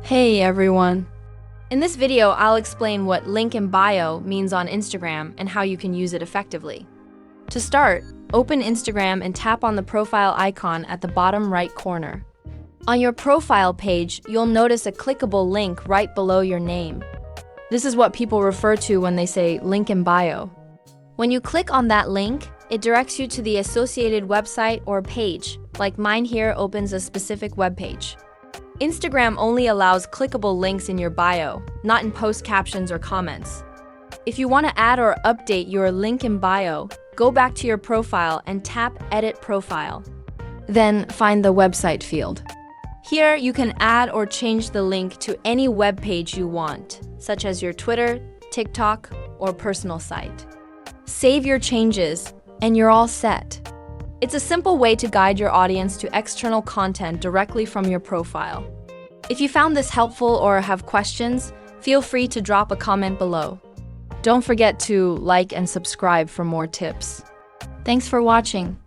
Hey everyone! In this video, I'll explain what link in bio means on Instagram and how you can use it effectively. To start, open Instagram and tap on the profile icon at the bottom right corner. On your profile page, you'll notice a clickable link right below your name. This is what people refer to when they say link in bio. When you click on that link, it directs you to the associated website or page, like mine here opens a specific web page. Instagram only allows clickable links in your bio, not in post captions or comments. If you want to add or update your link in bio, go back to your profile and tap Edit Profile. Then find the website field. Here, you can add or change the link to any web page you want, such as your Twitter, TikTok, or personal site. Save your changes, and you're all set. It's a simple way to guide your audience to external content directly from your profile. If you found this helpful or have questions, feel free to drop a comment below. Don't forget to like and subscribe for more tips. Thanks for watching.